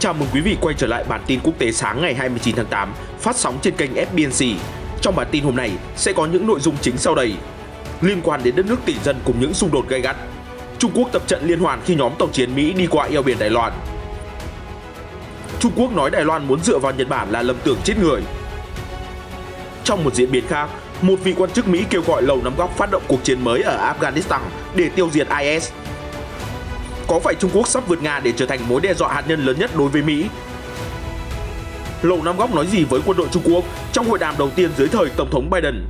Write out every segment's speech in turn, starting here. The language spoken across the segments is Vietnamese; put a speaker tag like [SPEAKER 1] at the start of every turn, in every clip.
[SPEAKER 1] Chào mừng quý vị quay trở lại bản tin quốc tế sáng ngày 29 tháng 8 phát sóng trên kênh FBNC. Trong bản tin hôm nay sẽ có những nội dung chính sau đây. Liên quan đến đất nước tỷ dân cùng những xung đột gay gắt. Trung Quốc tập trận liên hoàn khi nhóm tàu chiến Mỹ đi qua eo biển Đài Loan. Trung Quốc nói Đài Loan muốn dựa vào Nhật Bản là lầm tưởng chết người. Trong một diễn biến khác, một vị quan chức Mỹ kêu gọi Lầu Năm Góc phát động cuộc chiến mới ở Afghanistan để tiêu diệt IS. Có phải Trung Quốc sắp vượt Nga để trở thành mối đe dọa hạt nhân lớn nhất đối với Mỹ? Lầu Năm Góc nói gì với quân đội Trung Quốc trong hội đàm đầu tiên dưới thời Tổng thống Biden?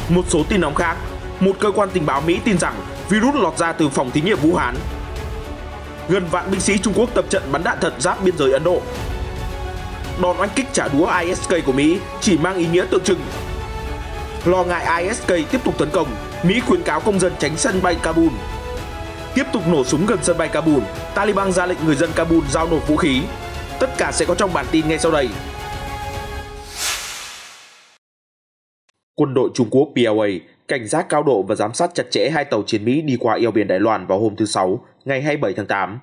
[SPEAKER 1] Một số tin nóng khác, một cơ quan tình báo Mỹ tin rằng virus lọt ra từ phòng thí nghiệm Vũ Hán. Gần vạn binh sĩ Trung Quốc tập trận bắn đạn thật giáp biên giới Ấn Độ. Đòn oanh kích trả đũa ISK của Mỹ chỉ mang ý nghĩa tượng trưng. Lo ngại ISK tiếp tục tấn công, Mỹ khuyến cáo công dân tránh sân bay Kabul. Tiếp tục nổ súng gần sân bay Kabul, Taliban ra lệnh người dân Kabul giao nộp vũ khí. Tất cả sẽ có trong bản tin ngay sau đây. Quân đội Trung Quốc PLA cảnh giác cao độ và giám sát chặt chẽ hai tàu chiến Mỹ đi qua eo biển Đài Loan vào hôm thứ Sáu, ngày 27 tháng 8.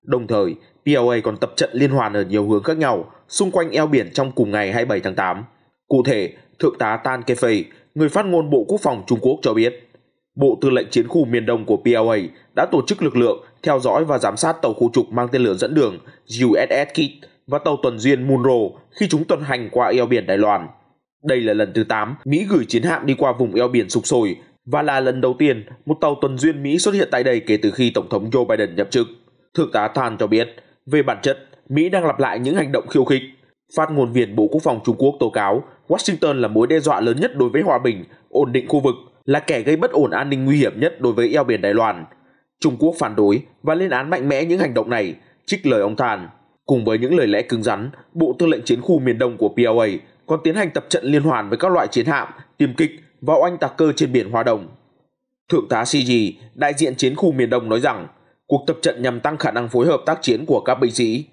[SPEAKER 1] Đồng thời, PLA còn tập trận liên hoàn ở nhiều hướng khác nhau xung quanh eo biển trong cùng ngày 27 tháng 8. Cụ thể, Thượng tá Tan Kefei, người phát ngôn Bộ Quốc phòng Trung Quốc cho biết, Bộ Tư lệnh Chiến khu miền Đông của PLA đã tổ chức lực lượng theo dõi và giám sát tàu khu trục mang tên lửa dẫn đường USS Kidd và tàu tuần duyên Munro khi chúng tuần hành qua eo biển Đài Loan. Đây là lần thứ 8 Mỹ gửi chiến hạm đi qua vùng eo biển sục sôi và là lần đầu tiên một tàu tuần duyên Mỹ xuất hiện tại đây kể từ khi Tổng thống Joe Biden nhậm chức. Thượng tá Tan cho biết, về bản chất, Mỹ đang lặp lại những hành động khiêu khích. Phát ngôn viên Bộ Quốc phòng Trung Quốc tố cáo Washington là mối đe dọa lớn nhất đối với hòa bình, ổn định khu vực, là kẻ gây bất ổn an ninh nguy hiểm nhất đối với eo biển Đài Loan. Trung Quốc phản đối và lên án mạnh mẽ những hành động này, trích lời ông Tan. Cùng với những lời lẽ cứng rắn, Bộ Tư lệnh Chiến khu miền Đông của PLA còn tiến hành tập trận liên hoàn với các loại chiến hạm, tiêm kích và oanh tạc cơ trên biển Hoa Đông. Thượng tá CG, đại diện Chiến khu miền Đông nói rằng, cuộc tập trận nhằm tăng khả năng phối hợp tác chiến của các binh sĩ.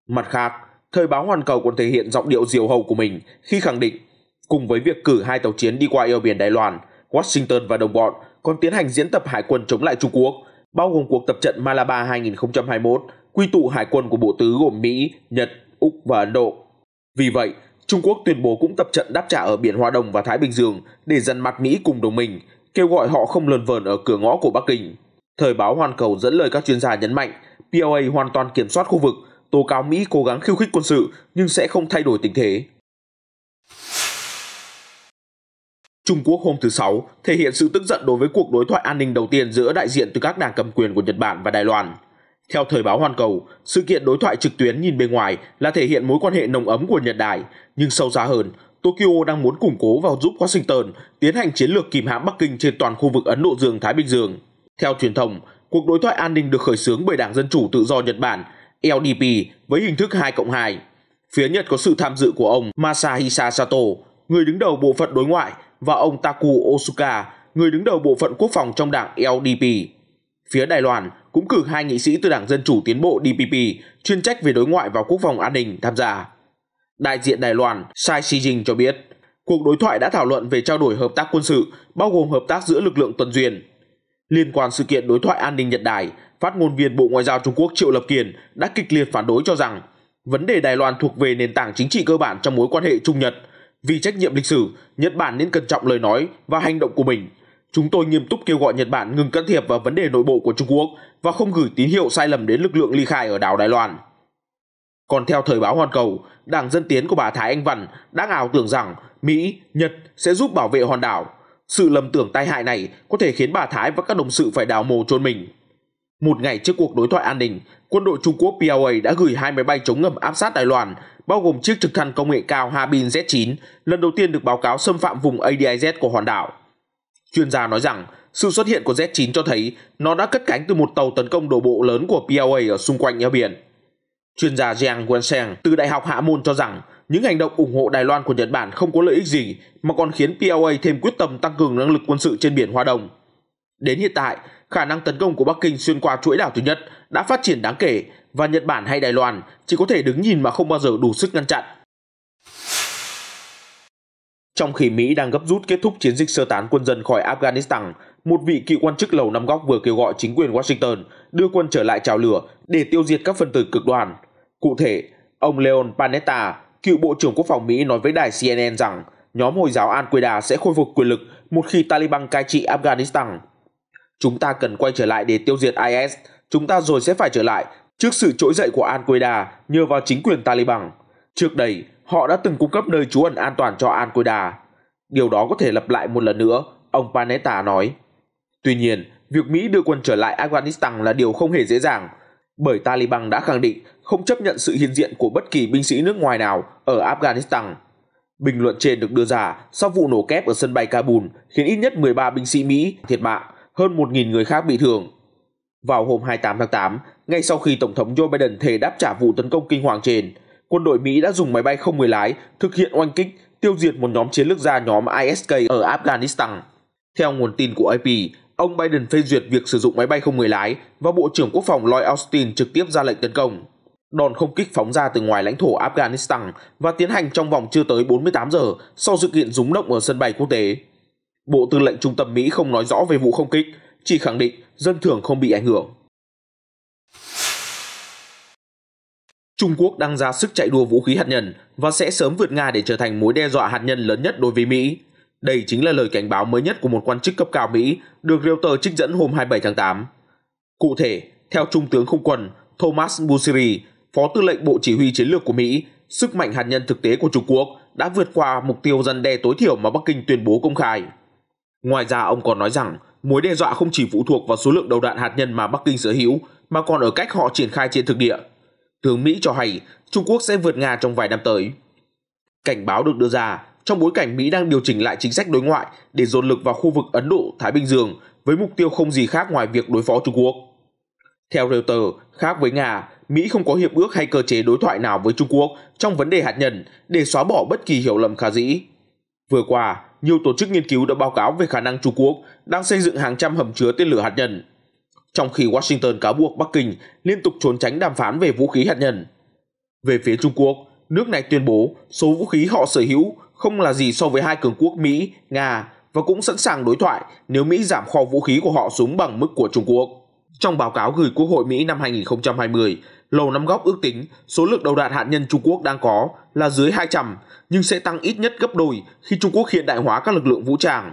[SPEAKER 1] Mặt khác, Thời báo Hoàn Cầu còn thể hiện giọng điệu diều hâu của mình khi khẳng định, cùng với việc cử hai tàu chiến đi qua eo biển Đài Loan, Washington và đồng bọn còn tiến hành diễn tập hải quân chống lại Trung Quốc, bao gồm cuộc tập trận Malabar 2021, quy tụ hải quân của bộ tứ gồm Mỹ, Nhật, Úc và Ấn Độ. Vì vậy, Trung Quốc tuyên bố cũng tập trận đáp trả ở biển Hoa Đông và Thái Bình Dương để dằn mặt Mỹ cùng đồng minh, kêu gọi họ không lờn vờn ở cửa ngõ của Bắc Kinh. Thời báo Hoàn Cầu dẫn lời các chuyên gia nhấn mạnh, PLA hoàn toàn kiểm soát khu vực, tố cáo Mỹ cố gắng khiêu khích quân sự nhưng sẽ không thay đổi tình thế. Trung Quốc hôm thứ Sáu thể hiện sự tức giận đối với cuộc đối thoại an ninh đầu tiên giữa đại diện từ các đảng cầm quyền của Nhật Bản và Đài Loan. Theo Thời báo Hoàn Cầu, sự kiện đối thoại trực tuyến nhìn bề ngoài là thể hiện mối quan hệ nồng ấm của Nhật Đài, nhưng sâu xa hơn, Tokyo đang muốn củng cố và giúp Washington tiến hành chiến lược kìm hãm Bắc Kinh trên toàn khu vực Ấn Độ Dương-Thái Bình Dương. Theo truyền thông, cuộc đối thoại an ninh được khởi xướng bởi Đảng Dân Chủ Tự do Nhật Bản LDP với hình thức 2+2. Phía Nhật có sự tham dự của ông Masahisa Sato, người đứng đầu bộ phận đối ngoại, và ông Taku Osuka, người đứng đầu bộ phận quốc phòng trong đảng LDP. Phía Đài Loan cũng cử hai nghị sĩ từ Đảng Dân Chủ Tiến bộ DPP chuyên trách về đối ngoại và quốc phòng an ninh tham gia. Đại diện Đài Loan Sai Shijing cho biết, cuộc đối thoại đã thảo luận về trao đổi hợp tác quân sự, bao gồm hợp tác giữa lực lượng tuần duyên. Liên quan sự kiện đối thoại an ninh Nhật Đài, phát ngôn viên Bộ Ngoại giao Trung Quốc Triệu Lập Kiền đã kịch liệt phản đối cho rằng vấn đề Đài Loan thuộc về nền tảng chính trị cơ bản trong mối quan hệ Trung Nhật. Vì trách nhiệm lịch sử, Nhật Bản nên cẩn trọng lời nói và hành động của mình. Chúng tôi nghiêm túc kêu gọi Nhật Bản ngừng can thiệp vào vấn đề nội bộ của Trung Quốc và không gửi tín hiệu sai lầm đến lực lượng ly khai ở đảo Đài Loan. Còn theo Thời báo Hoàn Cầu, Đảng Dân Tiến của bà Thái Anh Văn đang ảo tưởng rằng Mỹ, Nhật sẽ giúp bảo vệ hòn đảo. Sự lầm tưởng tai hại này có thể khiến bà Thái và các đồng sự phải đào mồ chôn mình. Một ngày trước cuộc đối thoại an ninh, quân đội Trung Quốc PLA đã gửi 2 máy bay chống ngầm áp sát Đài Loan, bao gồm chiếc trực thăng công nghệ cao Harbin Z9, lần đầu tiên được báo cáo xâm phạm vùng ADIZ của hòn đảo. Chuyên gia nói rằng, sự xuất hiện của Z9 cho thấy nó đã cất cánh từ một tàu tấn công đổ bộ lớn của PLA ở xung quanh eo biển. Chuyên gia Jiang Wensheng từ Đại học Hạ Môn cho rằng, những hành động ủng hộ Đài Loan của Nhật Bản không có lợi ích gì, mà còn khiến PLA thêm quyết tâm tăng cường năng lực quân sự trên biển Hoa Đông. Đến hiện tại, khả năng tấn công của Bắc Kinh xuyên qua chuỗi đảo thứ nhất đã phát triển đáng kể và Nhật Bản hay Đài Loan chỉ có thể đứng nhìn mà không bao giờ đủ sức ngăn chặn. Trong khi Mỹ đang gấp rút kết thúc chiến dịch sơ tán quân dân khỏi Afghanistan, một vị cựu quan chức Lầu Năm Góc vừa kêu gọi chính quyền Washington đưa quân trở lại chào lửa để tiêu diệt các phần tử cực đoan. Cụ thể, ông Leon Panetta, cựu Bộ trưởng Quốc phòng Mỹ nói với đài CNN rằng nhóm Hồi giáo Al-Qaeda sẽ khôi phục quyền lực một khi Taliban cai trị Afghanistan. Chúng ta cần quay trở lại để tiêu diệt IS, chúng ta rồi sẽ phải trở lại trước sự trỗi dậy của Al-Qaeda nhờ vào chính quyền Taliban. Trước đây, họ đã từng cung cấp nơi trú ẩn an toàn cho Al-Qaeda. Điều đó có thể lặp lại một lần nữa, ông Panetta nói. Tuy nhiên, việc Mỹ đưa quân trở lại Afghanistan là điều không hề dễ dàng, bởi Taliban đã khẳng định không chấp nhận sự hiện diện của bất kỳ binh sĩ nước ngoài nào ở Afghanistan. Bình luận trên được đưa ra sau vụ nổ kép ở sân bay Kabul khiến ít nhất 13 binh sĩ Mỹ thiệt mạng, hơn 1.000 người khác bị thương. Vào hôm 28 tháng 8, ngay sau khi Tổng thống Joe Biden thề đáp trả vụ tấn công kinh hoàng trên, quân đội Mỹ đã dùng máy bay không người lái thực hiện oanh kích, tiêu diệt một nhóm chiến lược gia nhóm ISK ở Afghanistan. Theo nguồn tin của AP, ông Biden phê duyệt việc sử dụng máy bay không người lái và Bộ trưởng Quốc phòng Lloyd Austin trực tiếp ra lệnh tấn công. Đòn không kích phóng ra từ ngoài lãnh thổ Afghanistan và tiến hành trong vòng chưa tới 48 giờ sau sự kiện rúng động ở sân bay quốc tế. Bộ Tư lệnh Trung tâm Mỹ không nói rõ về vụ không kích, chỉ khẳng định dân thường không bị ảnh hưởng. Trung Quốc đang ra sức chạy đua vũ khí hạt nhân và sẽ sớm vượt Nga để trở thành mối đe dọa hạt nhân lớn nhất đối với Mỹ. Đây chính là lời cảnh báo mới nhất của một quan chức cấp cao Mỹ được Reuters trích dẫn hôm 27 tháng 8. Cụ thể, theo Trung tướng Không quân Thomas Busiri, Phó Tư lệnh Bộ Chỉ huy Chiến lược của Mỹ, sức mạnh hạt nhân thực tế của Trung Quốc đã vượt qua mục tiêu răn đe tối thiểu mà Bắc Kinh tuyên bố công khai. Ngoài ra, ông còn nói rằng mối đe dọa không chỉ phụ thuộc vào số lượng đầu đạn hạt nhân mà Bắc Kinh sở hữu, mà còn ở cách họ triển khai trên thực địa. Tướng Mỹ cho hay Trung Quốc sẽ vượt Nga trong vài năm tới. Cảnh báo được đưa ra trong bối cảnh Mỹ đang điều chỉnh lại chính sách đối ngoại để dồn lực vào khu vực Ấn Độ-Thái Bình Dương với mục tiêu không gì khác ngoài việc đối phó Trung Quốc. Theo Reuters, khác với Nga, Mỹ không có hiệp ước hay cơ chế đối thoại nào với Trung Quốc trong vấn đề hạt nhân để xóa bỏ bất kỳ hiểu lầm khả dĩ. Vừa qua, nhiều tổ chức nghiên cứu đã báo cáo về khả năng Trung Quốc đang xây dựng hàng trăm hầm chứa tên lửa hạt nhân, trong khi Washington cáo buộc Bắc Kinh liên tục trốn tránh đàm phán về vũ khí hạt nhân. Về phía Trung Quốc, nước này tuyên bố số vũ khí họ sở hữu không là gì so với hai cường quốc Mỹ, Nga và cũng sẵn sàng đối thoại nếu Mỹ giảm kho vũ khí của họ xuống bằng mức của Trung Quốc. Trong báo cáo gửi Quốc hội Mỹ năm 2020, Lầu Năm Góc ước tính số lượng đầu đạn hạt nhân Trung Quốc đang có là dưới 200, nhưng sẽ tăng ít nhất gấp đôi khi Trung Quốc hiện đại hóa các lực lượng vũ trang.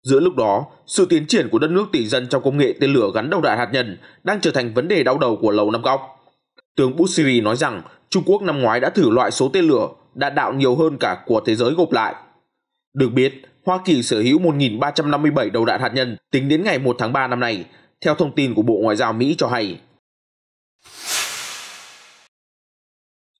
[SPEAKER 1] Giữa lúc đó, sự tiến triển của đất nước tỷ dân trong công nghệ tên lửa gắn đầu đạn hạt nhân đang trở thành vấn đề đau đầu của Lầu Năm Góc. Tướng Busiri nói rằng Trung Quốc năm ngoái đã thử loại số tên lửa đạn đạo nhiều hơn cả của thế giới gộp lại. Được biết, Hoa Kỳ sở hữu 1.357 đầu đạn hạt nhân tính đến ngày 1 tháng 3 năm nay, theo thông tin của Bộ Ngoại giao Mỹ cho hay.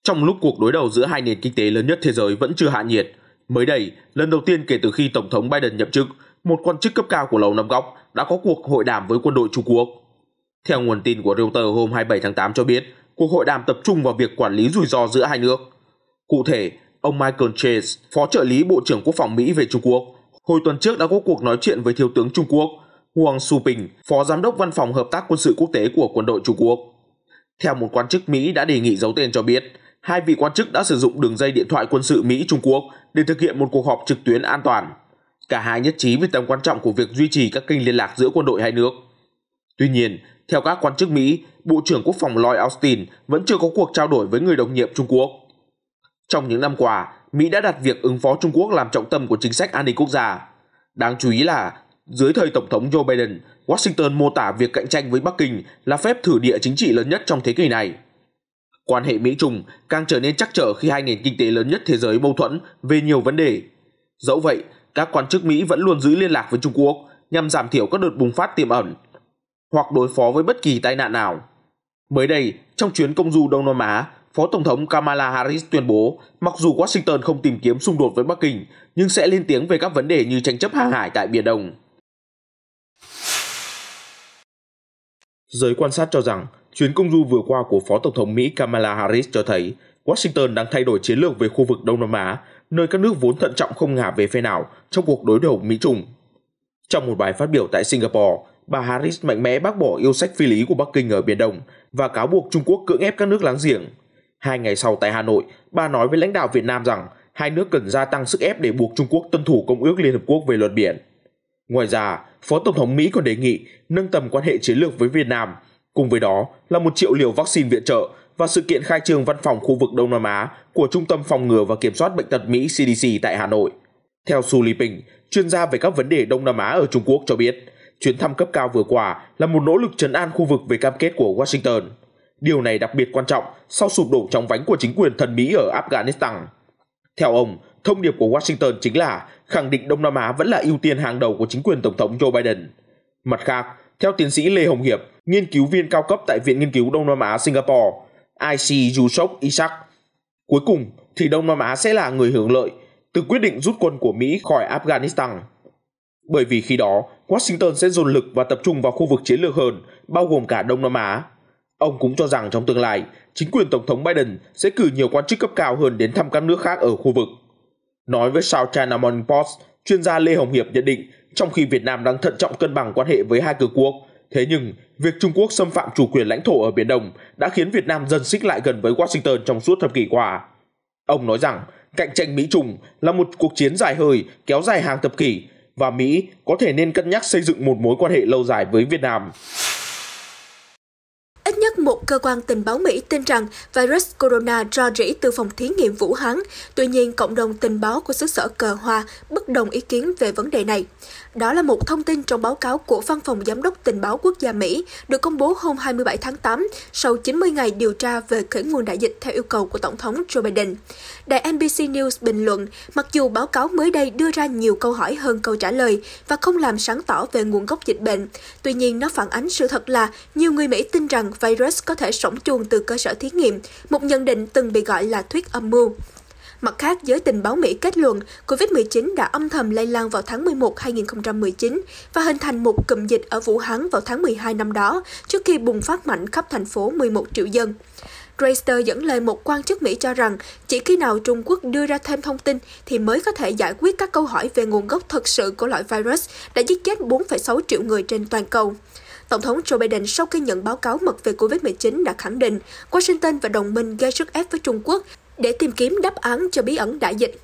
[SPEAKER 1] Trong lúc cuộc đối đầu giữa hai nền kinh tế lớn nhất thế giới vẫn chưa hạ nhiệt, mới đây, lần đầu tiên kể từ khi Tổng thống Biden nhậm chức, một quan chức cấp cao của Lầu Năm Góc đã có cuộc hội đàm với quân đội Trung Quốc. Theo nguồn tin của Reuters hôm 27 tháng 8 cho biết, cuộc hội đàm tập trung vào việc quản lý rủi ro giữa hai nước. Cụ thể, ông Michael Chase, Phó trợ lý Bộ trưởng Quốc phòng Mỹ về Trung Quốc, hồi tuần trước đã có cuộc nói chuyện với Thiếu tướng Trung Quốc Huang Suping, Phó Giám đốc Văn phòng Hợp tác Quân sự Quốc tế của quân đội Trung Quốc. Theo một quan chức Mỹ đã đề nghị giấu tên cho biết, hai vị quan chức đã sử dụng đường dây điện thoại quân sự Mỹ-Trung Quốc để thực hiện một cuộc họp trực tuyến an toàn. Cả hai nhất trí về tầm quan trọng của việc duy trì các kênh liên lạc giữa quân đội hai nước. Tuy nhiên, theo các quan chức Mỹ, Bộ trưởng Quốc phòng Lloyd Austin vẫn chưa có cuộc trao đổi với người đồng nhiệm Trung Quốc. Trong những năm qua, Mỹ đã đặt việc ứng phó Trung Quốc làm trọng tâm của chính sách an ninh quốc gia. Đáng chú ý là, dưới thời Tổng thống Joe Biden, Washington mô tả việc cạnh tranh với Bắc Kinh là phép thử địa chính trị lớn nhất trong thế kỷ này. Quan hệ Mỹ-Trung càng trở nên trắc trở khi hai nền kinh tế lớn nhất thế giới mâu thuẫn về nhiều vấn đề. Dẫu vậy, các quan chức Mỹ vẫn luôn giữ liên lạc với Trung Quốc nhằm giảm thiểu các đợt bùng phát tiềm ẩn hoặc đối phó với bất kỳ tai nạn nào. Mới đây, trong chuyến công du Đông Nam Á, Phó Tổng thống Kamala Harris tuyên bố mặc dù Washington không tìm kiếm xung đột với Bắc Kinh, nhưng sẽ lên tiếng về các vấn đề như tranh chấp hàng hải tại Biển Đông. Giới quan sát cho rằng, chuyến công du vừa qua của Phó Tổng thống Mỹ Kamala Harris cho thấy Washington đang thay đổi chiến lược về khu vực Đông Nam Á, nơi các nước vốn thận trọng không ngả về phe nào trong cuộc đối đầu Mỹ-Trung. Trong một bài phát biểu tại Singapore, bà Harris mạnh mẽ bác bỏ yêu sách phi lý của Bắc Kinh ở Biển Đông và cáo buộc Trung Quốc cưỡng ép các nước láng giềng. 2 ngày sau tại Hà Nội, bà nói với lãnh đạo Việt Nam rằng hai nước cần gia tăng sức ép để buộc Trung Quốc tuân thủ Công ước Liên Hợp Quốc về luật biển. Ngoài ra, Phó Tổng thống Mỹ còn đề nghị nâng tầm quan hệ chiến lược với Việt Nam, cùng với đó là 1 triệu liều vaccine viện trợ và sự kiện khai trương văn phòng khu vực Đông Nam Á của Trung tâm Phòng ngừa và Kiểm soát Bệnh tật Mỹ CDC tại Hà Nội. Theo Su Liping, chuyên gia về các vấn đề Đông Nam Á ở Trung Quốc cho biết, chuyến thăm cấp cao vừa qua là một nỗ lực trấn an khu vực về cam kết của Washington. Điều này đặc biệt quan trọng sau sụp đổ chóng vánh của chính quyền thân Mỹ ở Afghanistan. Theo ông, thông điệp của Washington chính là khẳng định Đông Nam Á vẫn là ưu tiên hàng đầu của chính quyền Tổng thống Joe Biden. Mặt khác, theo tiến sĩ Lê Hồng Hiệp, nghiên cứu viên cao cấp tại Viện Nghiên cứu Đông Nam Á Singapore, IC Yusof Ishak, cuối cùng thì Đông Nam Á sẽ là người hưởng lợi từ quyết định rút quân của Mỹ khỏi Afghanistan. Bởi vì khi đó, Washington sẽ dồn lực và tập trung vào khu vực chiến lược hơn, bao gồm cả Đông Nam Á. Ông cũng cho rằng trong tương lai, chính quyền Tổng thống Biden sẽ cử nhiều quan chức cấp cao hơn đến thăm các nước khác ở khu vực. Nói với South China Morning Post, chuyên gia Lê Hồng Hiệp nhận định, trong khi Việt Nam đang thận trọng cân bằng quan hệ với hai cường quốc, thế nhưng việc Trung Quốc xâm phạm chủ quyền lãnh thổ ở Biển Đông đã khiến Việt Nam dần xích lại gần với Washington trong suốt thập kỷ qua. Ông nói rằng, cạnh tranh Mỹ-Trung là một cuộc chiến dài hơi, kéo dài hàng thập kỷ, và Mỹ có thể nên cân nhắc xây dựng một mối quan hệ lâu dài với Việt Nam.
[SPEAKER 2] Ít nhất một cơ quan tình báo Mỹ tin rằng virus corona rò rỉ từ phòng thí nghiệm Vũ Hán. Tuy nhiên, cộng đồng tình báo của xứ sở Cờ Hoa bất đồng ý kiến về vấn đề này. Đó là một thông tin trong báo cáo của Văn phòng Giám đốc Tình báo Quốc gia Mỹ được công bố hôm 27 tháng 8 sau 90 ngày điều tra về khởi nguồn đại dịch theo yêu cầu của Tổng thống Joe Biden. Đài NBC News bình luận, mặc dù báo cáo mới đây đưa ra nhiều câu hỏi hơn câu trả lời và không làm sáng tỏ về nguồn gốc dịch bệnh, tuy nhiên nó phản ánh sự thật là nhiều người Mỹ tin rằng virus có thể sống chuồn từ cơ sở thí nghiệm, một nhận định từng bị gọi là thuyết âm mưu. Mặt khác, giới tình báo Mỹ kết luận COVID-19 đã âm thầm lây lan vào tháng 11 2019 và hình thành một cụm dịch ở Vũ Hán vào tháng 12 năm đó, trước khi bùng phát mạnh khắp thành phố 11 triệu dân. Reuters dẫn lời một quan chức Mỹ cho rằng chỉ khi nào Trung Quốc đưa ra thêm thông tin thì mới có thể giải quyết các câu hỏi về nguồn gốc thực sự của loại virus đã giết chết 4,6 triệu người trên toàn cầu. Tổng thống Joe Biden sau khi nhận báo cáo mật về COVID-19 đã khẳng định Washington và đồng minh gây sức ép với Trung Quốc để tìm kiếm đáp án cho bí ẩn đại dịch.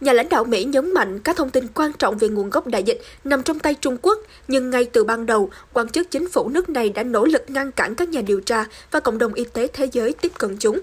[SPEAKER 2] Nhà lãnh đạo Mỹ nhấn mạnh các thông tin quan trọng về nguồn gốc đại dịch nằm trong tay Trung Quốc, nhưng ngay từ ban đầu, quan chức chính phủ nước này đã nỗ lực ngăn cản các nhà điều tra và cộng đồng y tế thế giới tiếp cận chúng.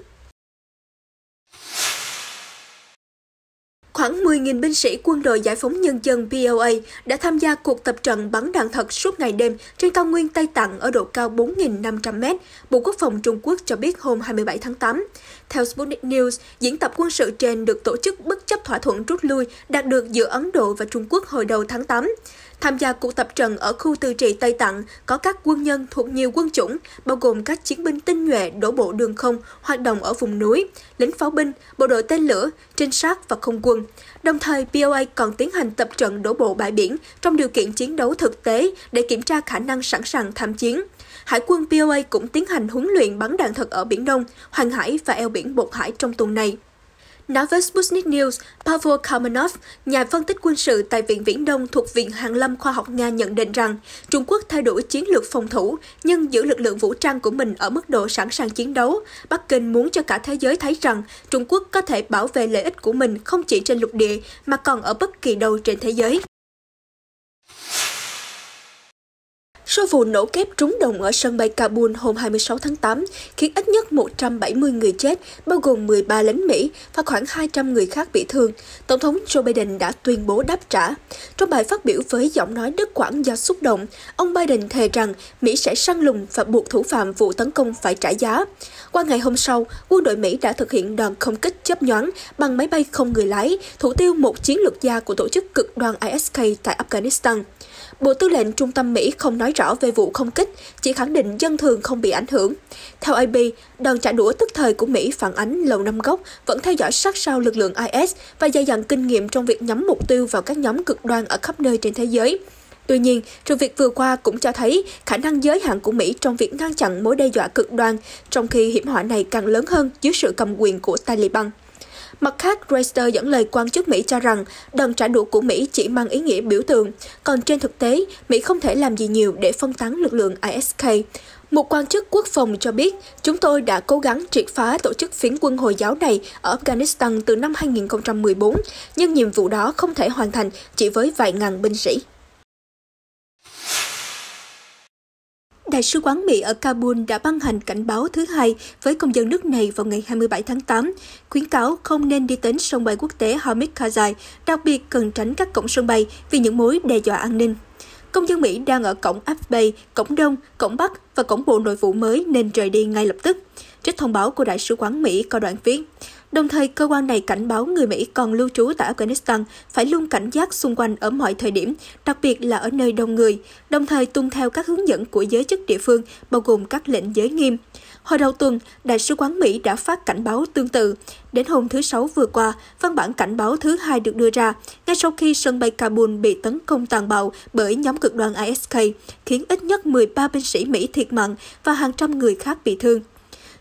[SPEAKER 2] Khoảng 10.000 binh sĩ quân đội giải phóng nhân dân PLA đã tham gia cuộc tập trận bắn đạn thật suốt ngày đêm trên cao nguyên Tây Tạng ở độ cao 4.500 m, Bộ Quốc phòng Trung Quốc cho biết hôm 27 tháng 8. Theo Sputnik News, diễn tập quân sự trên được tổ chức bất chấp thỏa thuận rút lui đạt được giữa Ấn Độ và Trung Quốc hồi đầu tháng 8. Tham gia cuộc tập trận ở khu tự trị Tây Tạng có các quân nhân thuộc nhiều quân chủng, bao gồm các chiến binh tinh nhuệ đổ bộ đường không hoạt động ở vùng núi, lính pháo binh, bộ đội tên lửa, trinh sát và không quân. Đồng thời, PLA còn tiến hành tập trận đổ bộ bãi biển trong điều kiện chiến đấu thực tế để kiểm tra khả năng sẵn sàng tham chiến. Hải quân PLA cũng tiến hành huấn luyện bắn đạn thật ở Biển Đông, Hoàng Hải và eo biển Bột Hải trong tuần này. Nói với Sputnik News, Pavel Kalmanov, nhà phân tích quân sự tại Viện Viễn Đông thuộc Viện Hàn lâm Khoa học Nga nhận định rằng Trung Quốc thay đổi chiến lược phòng thủ nhưng giữ lực lượng vũ trang của mình ở mức độ sẵn sàng chiến đấu. Bắc Kinh muốn cho cả thế giới thấy rằng Trung Quốc có thể bảo vệ lợi ích của mình không chỉ trên lục địa mà còn ở bất kỳ đâu trên thế giới. Số vụ nổ kép trúng đồng ở sân bay Kabul hôm 26 tháng 8 khiến ít nhất 170 người chết, bao gồm 13 lính Mỹ và khoảng 200 người khác bị thương. Tổng thống Joe Biden đã tuyên bố đáp trả. Trong bài phát biểu với giọng nói đứt quãng do xúc động, ông Biden thề rằng Mỹ sẽ săn lùng và buộc thủ phạm vụ tấn công phải trả giá. Qua ngày hôm sau, quân đội Mỹ đã thực hiện đòn không kích chớp nhoáng bằng máy bay không người lái, thủ tiêu một chiến lược gia của tổ chức cực đoan ISK tại Afghanistan. Bộ Tư lệnh Trung tâm Mỹ không nói rõ về vụ không kích, chỉ khẳng định dân thường không bị ảnh hưởng. Theo AP, đòn trả đũa tức thời của Mỹ phản ánh Lầu Năm Góc vẫn theo dõi sát sao lực lượng IS và dày dặn kinh nghiệm trong việc nhắm mục tiêu vào các nhóm cực đoan ở khắp nơi trên thế giới. Tuy nhiên, sự việc vừa qua cũng cho thấy khả năng giới hạn của Mỹ trong việc ngăn chặn mối đe dọa cực đoan, trong khi hiểm họa này càng lớn hơn dưới sự cầm quyền của Taliban. Mặt khác, Reuters dẫn lời quan chức Mỹ cho rằng đòn trả đũa của Mỹ chỉ mang ý nghĩa biểu tượng, còn trên thực tế, Mỹ không thể làm gì nhiều để phân tán lực lượng ISK. Một quan chức quốc phòng cho biết, chúng tôi đã cố gắng triệt phá tổ chức phiến quân Hồi giáo này ở Afghanistan từ năm 2014, nhưng nhiệm vụ đó không thể hoàn thành chỉ với vài ngàn binh sĩ. Đại sứ quán Mỹ ở Kabul đã ban hành cảnh báo thứ hai với công dân nước này vào ngày 27 tháng 8, khuyến cáo không nên đi đến sân bay quốc tế Hamid Karzai, đặc biệt cần tránh các cổng sân bay vì những mối đe dọa an ninh. Công dân Mỹ đang ở cổng Áp Bay, cổng Đông, cổng Bắc và cổng Bộ Nội vụ mới nên rời đi ngay lập tức. Trích thông báo của Đại sứ quán Mỹ có đoạn viết. Đồng thời, cơ quan này cảnh báo người Mỹ còn lưu trú tại Afghanistan phải luôn cảnh giác xung quanh ở mọi thời điểm, đặc biệt là ở nơi đông người, đồng thời tuân theo các hướng dẫn của giới chức địa phương, bao gồm các lệnh giới nghiêm. Hồi đầu tuần, Đại sứ quán Mỹ đã phát cảnh báo tương tự. Đến hôm thứ Sáu vừa qua, văn bản cảnh báo thứ hai được đưa ra, ngay sau khi sân bay Kabul bị tấn công tàn bạo bởi nhóm cực đoan ISK, khiến ít nhất 13 binh sĩ Mỹ thiệt mạng và hàng trăm người khác bị thương.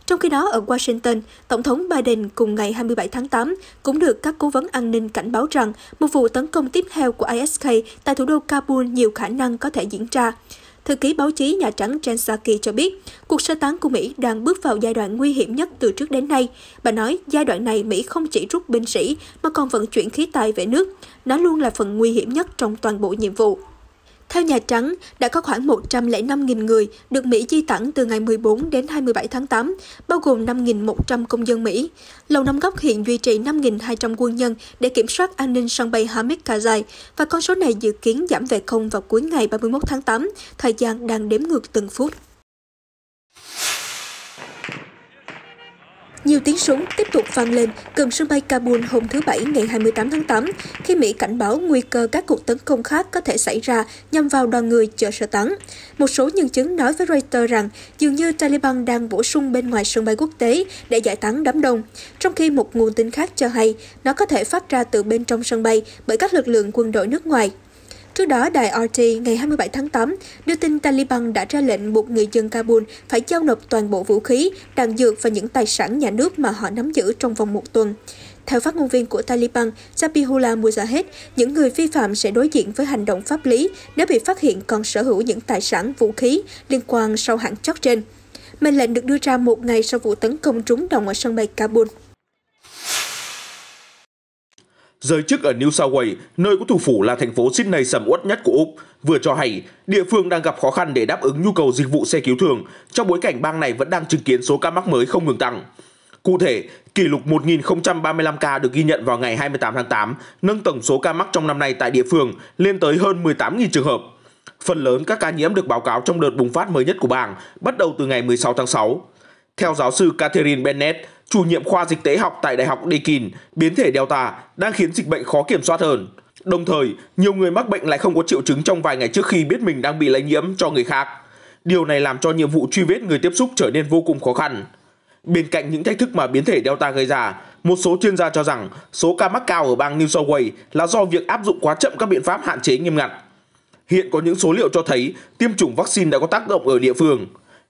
[SPEAKER 2] Trong khi đó, ở Washington, Tổng thống Biden cùng ngày 27 tháng 8 cũng được các cố vấn an ninh cảnh báo rằng một vụ tấn công tiếp theo của ISK tại thủ đô Kabul nhiều khả năng có thể diễn ra. Thư ký báo chí Nhà Trắng Jen Psaki cho biết, cuộc sơ tán của Mỹ đang bước vào giai đoạn nguy hiểm nhất từ trước đến nay. Bà nói, giai đoạn này Mỹ không chỉ rút binh sĩ mà còn vận chuyển khí tài về nước. Nó luôn là phần nguy hiểm nhất trong toàn bộ nhiệm vụ. Theo Nhà Trắng, đã có khoảng 105.000 người được Mỹ di tản từ ngày 14 đến 27 tháng 8, bao gồm 5.100 công dân Mỹ. Lầu Năm Góc hiện duy trì 5.200 quân nhân để kiểm soát an ninh sân bay Hamid Karzai, và con số này dự kiến giảm về không vào cuối ngày 31 tháng 8, thời gian đang đếm ngược từng phút. Nhiều tiếng súng tiếp tục vang lên gần sân bay Kabul hôm thứ Bảy ngày 28 tháng 8, khi Mỹ cảnh báo nguy cơ các cuộc tấn công khác có thể xảy ra nhằm vào đoàn người chờ sơ tán. Một số nhân chứng nói với Reuters rằng dường như Taliban đang bổ sung bên ngoài sân bay quốc tế để giải tán đám đông, trong khi một nguồn tin khác cho hay nó có thể phát ra từ bên trong sân bay bởi các lực lượng quân đội nước ngoài. Trước đó, đài RT ngày 27 tháng 8 đưa tin Taliban đã ra lệnh buộc người dân Kabul phải giao nộp toàn bộ vũ khí, đạn dược và những tài sản nhà nước mà họ nắm giữ trong vòng một tuần. Theo phát ngôn viên của Taliban, Zabihullah Mujahid, những người vi phạm sẽ đối diện với hành động pháp lý nếu bị phát hiện còn sở hữu những tài sản, vũ khí liên quan sau hạn chót trên. Mệnh lệnh được đưa ra một ngày sau vụ tấn công trúng đồng ở sân bay Kabul.
[SPEAKER 1] Giới chức ở New South Wales, nơi có thủ phủ là thành phố Sydney sầm uất nhất của Úc, vừa cho hay địa phương đang gặp khó khăn để đáp ứng nhu cầu dịch vụ xe cứu thương trong bối cảnh bang này vẫn đang chứng kiến số ca mắc mới không ngừng tăng. Cụ thể, kỷ lục 1.035 ca được ghi nhận vào ngày 28 tháng 8, nâng tổng số ca mắc trong năm nay tại địa phương lên tới hơn 18.000 trường hợp. Phần lớn các ca nhiễm được báo cáo trong đợt bùng phát mới nhất của bang, bắt đầu từ ngày 16 tháng 6. Theo giáo sư Catherine Bennett, chủ nhiệm khoa dịch tễ học tại Đại học Deakin, biến thể Delta đang khiến dịch bệnh khó kiểm soát hơn. Đồng thời, nhiều người mắc bệnh lại không có triệu chứng trong vài ngày trước khi biết mình đang bị lây nhiễm cho người khác. Điều này làm cho nhiệm vụ truy vết người tiếp xúc trở nên vô cùng khó khăn. Bên cạnh những thách thức mà biến thể Delta gây ra, một số chuyên gia cho rằng số ca mắc cao ở bang New South Wales là do việc áp dụng quá chậm các biện pháp hạn chế nghiêm ngặt. Hiện có những số liệu cho thấy tiêm chủng vaccine đã có tác động ở địa phương.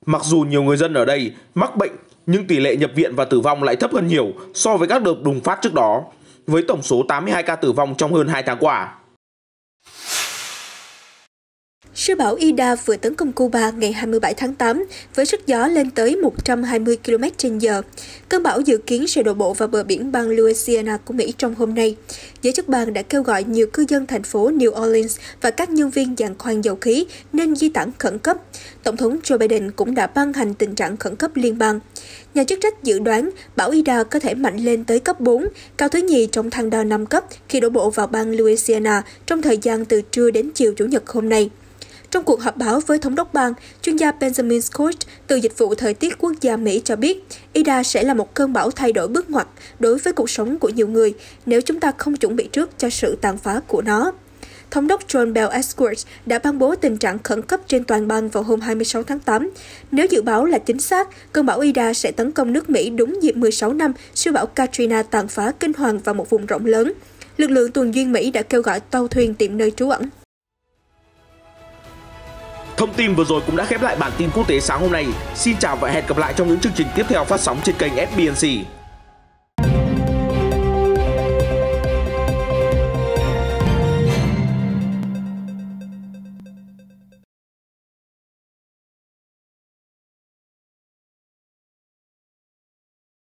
[SPEAKER 1] Mặc dù nhiều người dân ở đây mắc bệnh, nhưng tỷ lệ nhập viện và tử vong lại thấp hơn nhiều so với các đợt bùng phát trước đó, với tổng số 82 ca tử vong trong hơn 2 tháng qua.
[SPEAKER 2] Siêu bão Ida vừa tấn công Cuba ngày 27 tháng 8 với sức gió lên tới 120 km/h. Cơn bão dự kiến sẽ đổ bộ vào bờ biển bang Louisiana của Mỹ trong hôm nay. Giới chức bang đã kêu gọi nhiều cư dân thành phố New Orleans và các nhân viên giàn khoan dầu khí nên di tản khẩn cấp. Tổng thống Joe Biden cũng đã ban hành tình trạng khẩn cấp liên bang. Nhà chức trách dự đoán bão Ida có thể mạnh lên tới cấp 4, cao thứ nhì trong thang đo 5 cấp khi đổ bộ vào bang Louisiana trong thời gian từ trưa đến chiều Chủ nhật hôm nay. Trong cuộc họp báo với thống đốc bang, chuyên gia Benjamin Scott từ Dịch vụ Thời tiết Quốc gia Mỹ cho biết Ida sẽ là một cơn bão thay đổi bước ngoặt đối với cuộc sống của nhiều người nếu chúng ta không chuẩn bị trước cho sự tàn phá của nó. Thống đốc John Bell Edwards đã ban bố tình trạng khẩn cấp trên toàn bang vào hôm 26 tháng 8. Nếu dự báo là chính xác, cơn bão Ida sẽ tấn công nước Mỹ đúng dịp 16 năm siêu bão Katrina tàn phá kinh hoàng vào một vùng rộng lớn. Lực lượng tuần duyên Mỹ đã kêu gọi tàu thuyền tìm nơi trú ẩn.
[SPEAKER 1] Thông tin vừa rồi cũng đã khép lại bản tin quốc tế sáng hôm nay. Xin chào và hẹn gặp lại trong những chương trình tiếp theo phát sóng trên kênh FBNC.